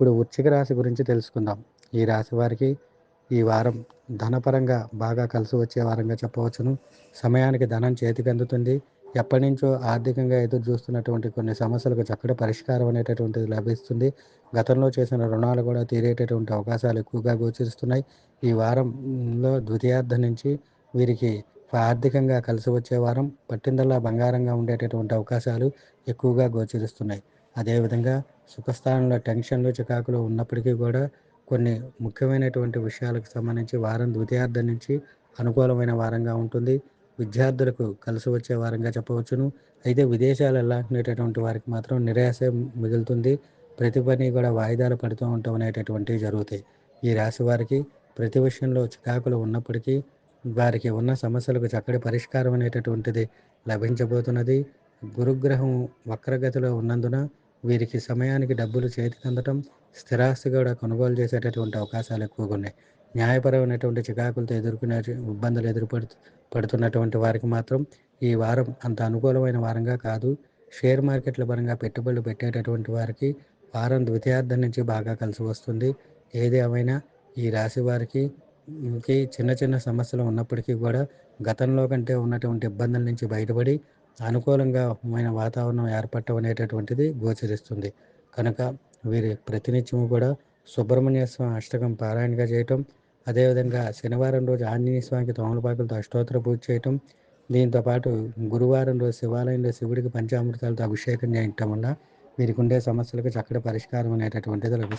ఇప్పుడు వృశ్చిక రాశి గురించి తెలుసుకుందాం. ఈ రాశి వారికి ఈ వారం ధనపరంగా బాగా కలిసి వచ్చే వారంగా చెప్పవచ్చును. సమయానికి ధనం చేతికి అందుతుంది. ఎప్పటినుంచో ఆర్థికంగా ఎదురు చూస్తున్నటువంటి కొన్ని సమస్యలకు చక్కటి పరిష్కారం అనేటటువంటిది లభిస్తుంది. గతంలో చేసిన రుణాలు కూడా తీరేటటువంటి అవకాశాలు ఎక్కువగా గోచరిస్తున్నాయి. ఈ వారంలో ద్వితీయార్థం నుంచి వీరికి ఆర్థికంగా కలిసి వచ్చే వారం, పట్టిందల్లా బంగారంగా ఉండేటటువంటి అవకాశాలు ఎక్కువగా గోచరిస్తున్నాయి. అదేవిధంగా సుఖస్థానంలో టెన్షన్లు, చికాకులు ఉన్నప్పటికీ కూడా కొన్ని ముఖ్యమైనటువంటి విషయాలకు సంబంధించి వారం ద్వితీయార్థం నుంచి అనుకూలమైన వారంగా ఉంటుంది. విద్యార్థులకు కలిసి వచ్చే వారంగా చెప్పవచ్చును. అయితే విదేశాలు వెళ్ళాలనుకునేటటువంటి వారికి మాత్రం నిరాశే మిగులుతుంది. ప్రతి పని కూడా వాయిదాలు పడుతూ ఉండటం అనేటటువంటివి జరుగుతాయి. ఈ రాశి వారికి ప్రతి విషయంలో చికాకులు ఉన్నప్పటికీ వారికి ఉన్న సమస్యలకు చక్కటి పరిష్కారం అనేటటువంటిది లభించబోతున్నది. గురుగ్రహం వక్రగతిలో ఉన్నందున వీరికి సమయానికి డబ్బులు చేతికి అందటం, స్థిరాస్తి కూడా కొనుగోలు చేసేటటువంటి అవకాశాలు ఎక్కువగా ఉన్నాయి. న్యాయపరమైనటువంటి చికాకులతో ఎదుర్కొనే ఇబ్బందులు పడుతున్నటువంటి వారికి మాత్రం ఈ వారం అంత అనుకూలమైన వారంగా కాదు. షేర్ మార్కెట్ల పరంగా పెట్టుబడులు పెట్టేటటువంటి వారికి వారం ద్వితీయార్థం నుంచి బాగా కలిసి వస్తుంది. ఏది ఏమైనా ఈ రాశి వారికి చిన్న చిన్న సమస్యలు ఉన్నప్పటికీ కూడా గతంలో కంటే ఉన్నటువంటి ఇబ్బందుల నుంచి బయటపడి అనుకూలంగామైన వాతావరణం ఏర్పడటం అనేటటువంటిది గోచరిస్తుంది. కనుక వీరి ప్రతినిత్యము కూడా సుబ్రహ్మణ్య స్వామి అష్టకం పారాయణగా చేయటం, అదేవిధంగా శనివారం రోజు ఆంజనేయ స్వామికి తమలపాకులతో అష్టోత్తర పూజ చేయటం, దీంతో పాటు గురువారం రోజు శివాలయంలో శివుడికి పంచామృతాలతో అభిషేకం చేయటం వల్ల వీరికి ఉండే సమస్యలకు చక్కటి పరిష్కారం అనేటటువంటిది లభిస్తుంది.